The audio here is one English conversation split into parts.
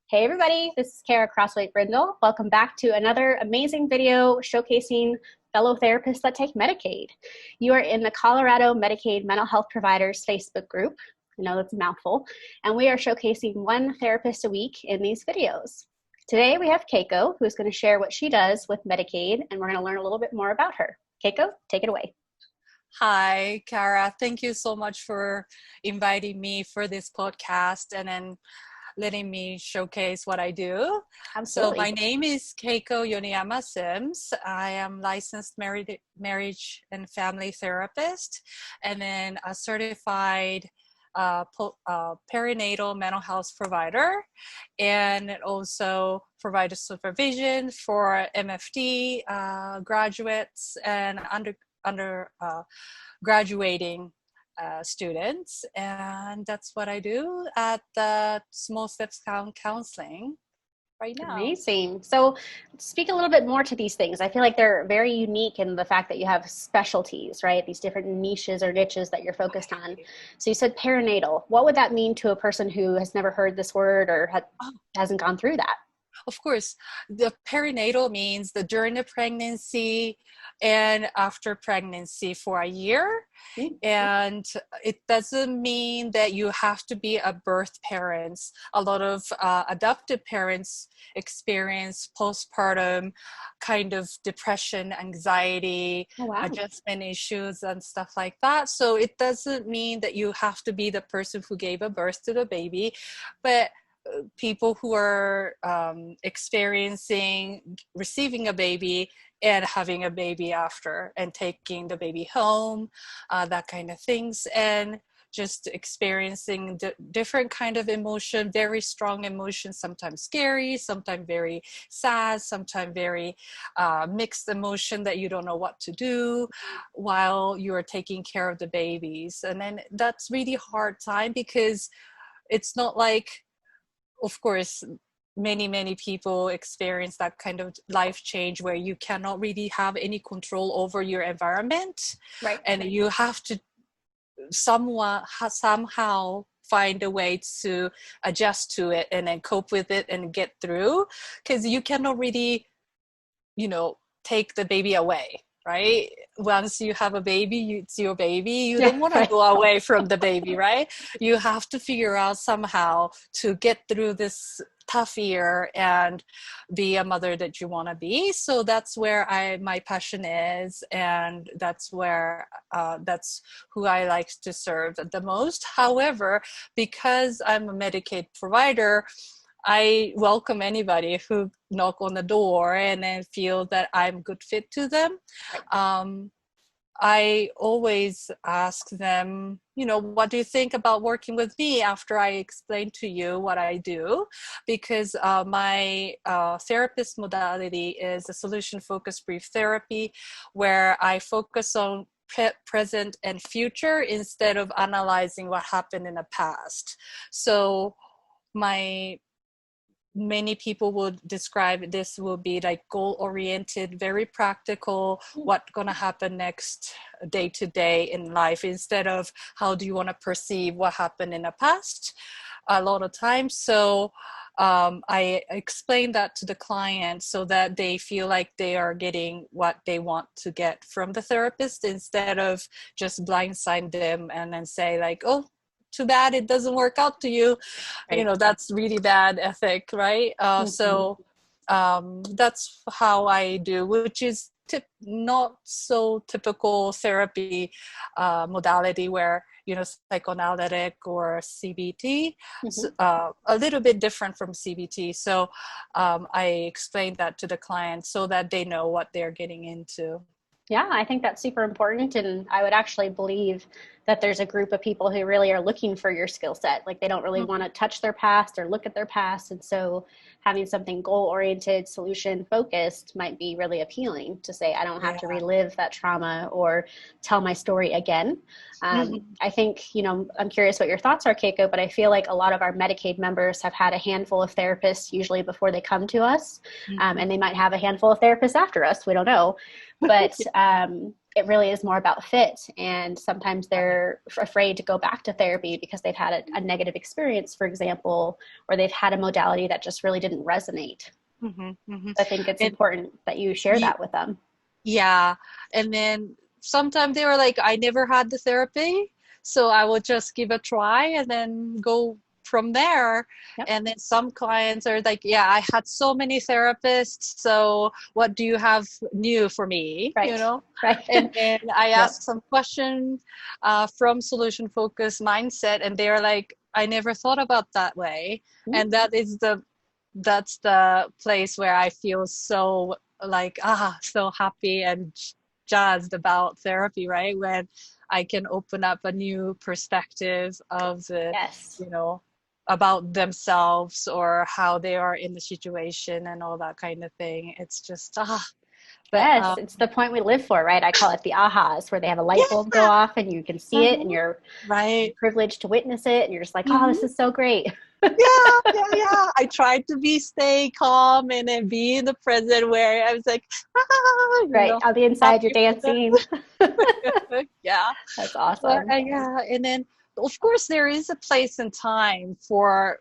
Hey everybody, this is Kara Crossway Brindle. Welcome back to another amazing video showcasing fellow therapists that take Medicaid. You are in the Colorado Medicaid Mental Health Providers Facebook group. I know that's a mouthful. And we are showcasing one therapist a week in these videos. Today we have Keiko, who's going to share what she does with Medicaid, and we're going to learn a little bit more about her. Keiko, take it away. Hi, Kara. Thank you so much for inviting me for this podcast and then letting me showcase what I do. Absolutely. So my name is Keiko Yoneyama-Sims. I am licensed marriage and family therapist and then a certified perinatal mental health provider, and also provide supervision for MFD graduates and graduating students, and that's what I do at the Small Steps Counseling right now. Amazing. So speak a little bit more to these things. I feel like they're very unique in the fact that you have specialties, right? These different niches or niches that you're focused on. So you said perinatal. What would that mean to a person who has never heard this word or hasn't gone through that? Of course, the perinatal means the during the pregnancy and after pregnancy for a year. Mm-hmm. And it doesn't mean that you have to be a birth parent. A lot of adoptive parents experience postpartum kind of depression, anxiety, adjustment issues and stuff like that. So it doesn't mean that you have to be the person who gave a birth to the baby, but people who are receiving a baby and having a baby after and taking the baby home, that kind of things, and just experiencing different kind of emotion, very strong emotions, sometimes scary, sometimes very sad, sometimes very mixed emotion that you don't know what to do while you're taking care of the babies. And then that's really hard time because it's not like, of course, many people experience that kind of life change where you cannot really have any control over your environment, right? And you have to somehow find a way to adjust to it and then cope with it and get through, because you cannot really, take the baby away. Right? Once you have a baby, it's your baby. You don't want to go away from the baby, right? You have to figure out somehow to get through this tough year and be a mother that you want to be. So that's where my passion is, and that's who I like to serve the most. However, because I'm a Medicaid provider, I welcome anybody who knock on the door and then feel that I'm a good fit to them. I always ask them, what do you think about working with me after I explain to you what I do? Because my therapist modality is a solution-focused brief therapy, where I focus on present and future instead of analyzing what happened in the past. So many people would describe this will be like goal-oriented, very practical, what's going to happen next day to day in life, instead of how do you want to perceive what happened in the past a lot of times. So I explain that to the client so that they feel like they are getting what they want to get from the therapist, instead of just blindside them and then say like, oh, too bad it doesn't work out to you. Right. That's really bad ethic, right? So that's how I do, which is not so typical therapy modality where, psychoanalytic or CBT, a little bit different from CBT. So I explain that to the client so that they know what they're getting into. Yeah, I think that's super important. And I would actually believe that there's a group of people who really are looking for your skill set. Like they don't really want to touch their past or look at their past. And so having something goal-oriented, solution-focused might be really appealing to say, I don't have to relive that trauma or tell my story again. I think, I'm curious what your thoughts are, Keiko, but I feel like a lot of our Medicaid members have had a handful of therapists usually before they come to us. And they might have a handful of therapists after us. We don't know. But it really is more about fit. And sometimes they're afraid to go back to therapy because they've had a negative experience, for example, or they've had a modality that just really didn't resonate. I think it's important that you share that with them. Yeah. And then sometimes they were like, I never had the therapy, so I will just give a try and then go from there. Yep. And then some clients are like, yeah, I had so many therapists, so what do you have new for me? Right. You know? Right. And then I ask some questions from solution focused mindset, and they're like, I never thought about that way. And that's the place where I feel so like so happy and jazzed about therapy, right? When I can open up a new perspective of the Yes. about themselves or how they are in the situation and all that kind of thing. It's just but Yes, it's the point we live for, right? I call it the ahas, where they have a light bulb go off and you can see it and you're right, privileged to witness it and you're just like, oh, this is so great. yeah. I tried to stay calm and then be in the present where I was like, right, on the inside you're dancing. Yeah, That's awesome. yeah, and then of course there is a place and time for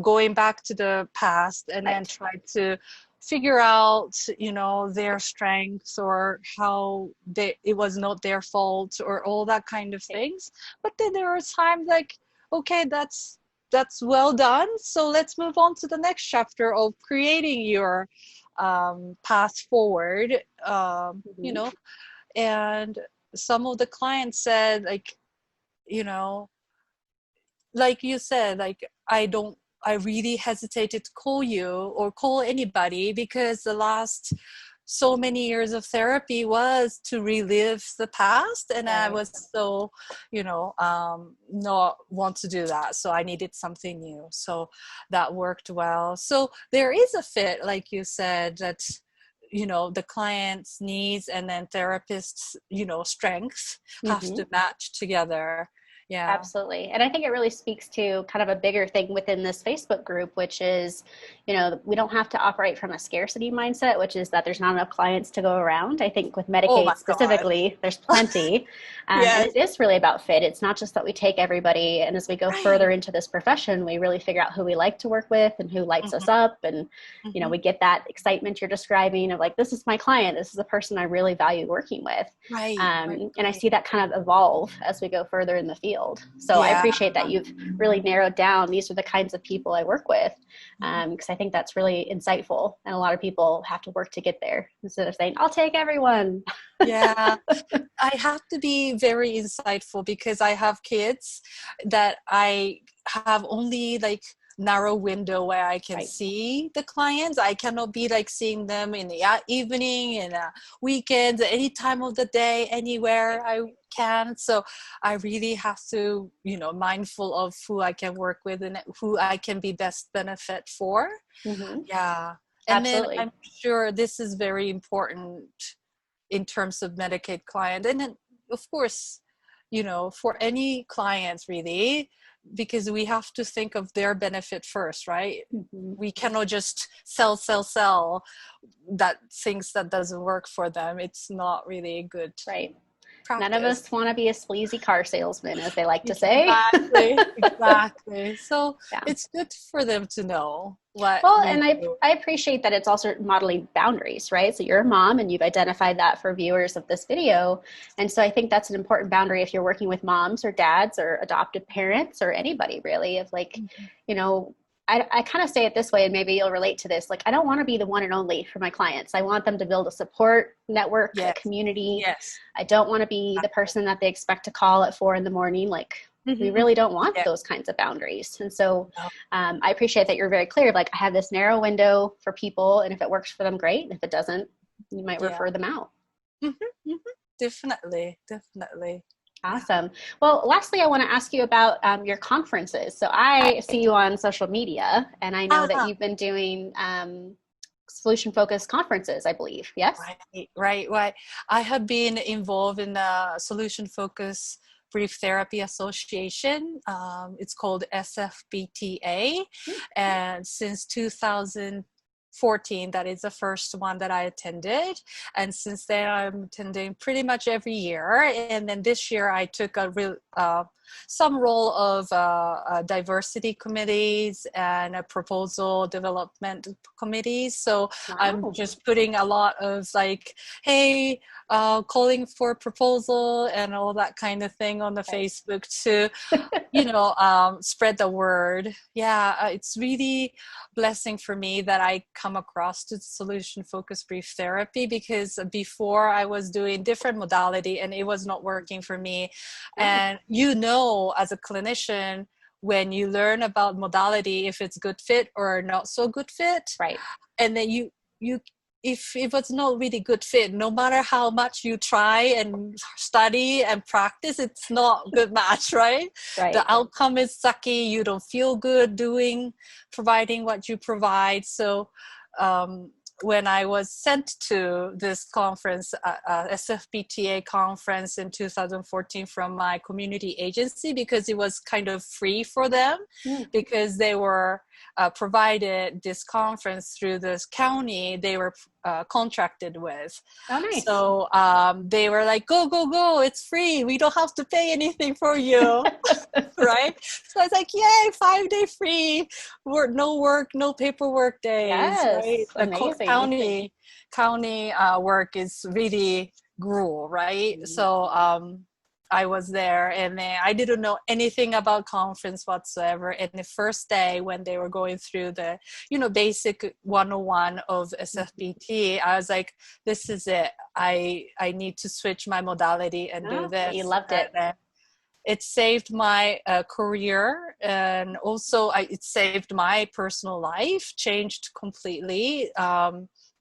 going back to the past and then try to figure out their strengths or how it was not their fault or all that kind of things. But then there are times like, okay, that's well done, so let's move on to the next chapter of creating your path forward. And some of the clients said, like, like you said, like, I really hesitated to call you or call anybody because the last so many years of therapy was to relive the past, and I was so not want to do that, so I needed something new. So that worked well. So there is a fit, like you said, that the client's needs and then therapist's strengths have to match together. Yeah, absolutely. And I think it really speaks to kind of a bigger thing within this Facebook group, which is, we don't have to operate from a scarcity mindset, which is that there's not enough clients to go around. I think with Medicaid specifically, there's plenty. And it is really about fit. It's not just that we take everybody, and as we go further into this profession, we really figure out who we like to work with and who lights us up. And, we get that excitement you're describing of like, this is my client. This is a person I really value working with. And I see that kind of evolve as we go further in the field. So I appreciate that you've really narrowed down, these are the kinds of people I work with, because I think that's really insightful. And a lot of people have to work to get there instead of saying, I'll take everyone. Yeah, I have to be very insightful because I have kids that I have only like narrow window where I can see the clients. I cannot be like seeing them in the evening and weekends, any time of the day, anywhere I can. So I really have to, mindful of who I can work with and who I can be best benefit for. Yeah. And Absolutely. then I'm sure this is very important in terms of Medicaid client. And then of course, for any clients really, because we have to think of their benefit first, right? We cannot just sell that things that doesn't work for them. It's not really a good practice. None of us want to be a sleazy car salesman, as they like to say. Exactly. So it's good for them to know what. Well, and I appreciate that it's also modeling boundaries, right? So you're a mom and you've identified that for viewers of this video. And so I think that's an important boundary if you're working with moms or dads or adoptive parents or anybody really, of like, I kind of say it this way, and maybe you'll relate to this. Like, I don't want to be the one and only for my clients. I want them to build a support network, a community. I don't want to be the person that they expect to call at 4 a.m. Like, we really don't want those kinds of boundaries. And so I appreciate that you're very clear. Like, I have this narrow window for people, and if it works for them, great. And if it doesn't, you might refer them out. Definitely. Awesome. Well, lastly, I want to ask you about your conferences. So I see you on social media, and I know that you've been doing solution-focused conferences, I believe. Yes? Right. I have been involved in the solution-focused Brief Therapy Association. It's called SFBTA. And since 2000, That is the first one that I attended. And since then, I'm attending pretty much every year. And then this year, I took some role of diversity committees and a proposal development committees. So Wow. I'm just putting a lot of like, hey, calling for proposal and all that kind of thing on the Facebook to, spread the word. Yeah, it's really blessing for me that I come across to solution focused brief therapy, because before I was doing different modality and it was not working for me. And as a clinician, when you learn about modality, if it's good fit or not so good fit, right? And then you if it was not really good fit, no matter how much you try and study and practice, it's not good match, right? The outcome is sucky. You don't feel good providing what you provide. So when I was sent to this conference, SFPTA conference in 2014 from my community agency, because it was kind of free for them, because they were provided this conference through this county they were contracted with. Oh, nice. So they were like, go, it's free. We don't have to pay anything for you. Right? So I was like, yay, 5-day free. No work, no paperwork days. Yes, right? amazing. County work is really gruel, right? So I was there, and then I didn't know anything about conference whatsoever. And the first day when they were going through the, basic 101 of SFPT, I was like, this is it. I need to switch my modality and do this. You loved it. It saved my career, and also it saved my personal life, changed completely.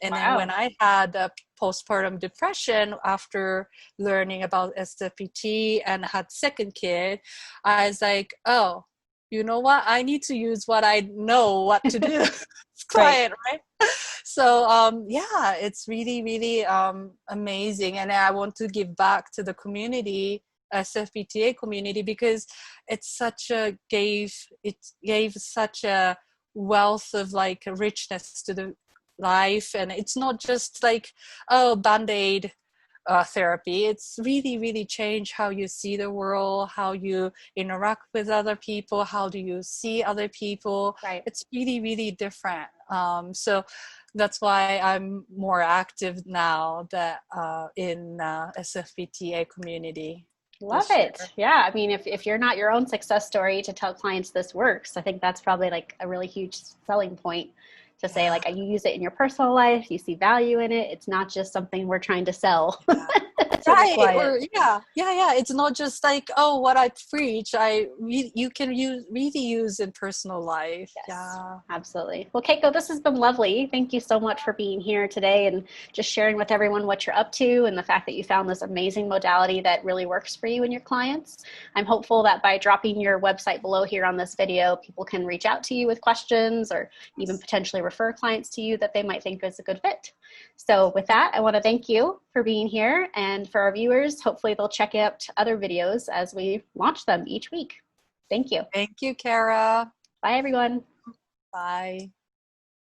And then when I had postpartum depression after learning about SFPT and had second kid, I was like, oh, you know what? I need to use what I know what to do. Client, right? So it's really, really amazing. And I want to give back to the community, SFPTA community, because it gave such a wealth of like richness to the life. And it's not just like, band-aid therapy. It's really, really changed how you see the world, how you interact with other people, how do you see other people. It's really, really different. So that's why I'm more active now in SFPTA community. Love it. Yeah. I mean, if you're not your own success story to tell clients this works, I think that's probably like a really huge selling point to say, like, you use it in your personal life, you see value in it. It's not just something we're trying to sell. It's not just like, what I preach, you can really use in personal life. Absolutely. Well, Keiko, this has been lovely. Thank you so much for being here today and just sharing with everyone what you're up to and the fact that you found this amazing modality that really works for you and your clients. I'm hopeful that by dropping your website below here on this video, people can reach out to you with questions or even potentially refer clients to you that they might think is a good fit. So with that, I want to thank you for being here, and for our viewers, hopefully they'll check out other videos as we launch them each week. Thank you. Thank you, Kara. Bye, everyone. Bye.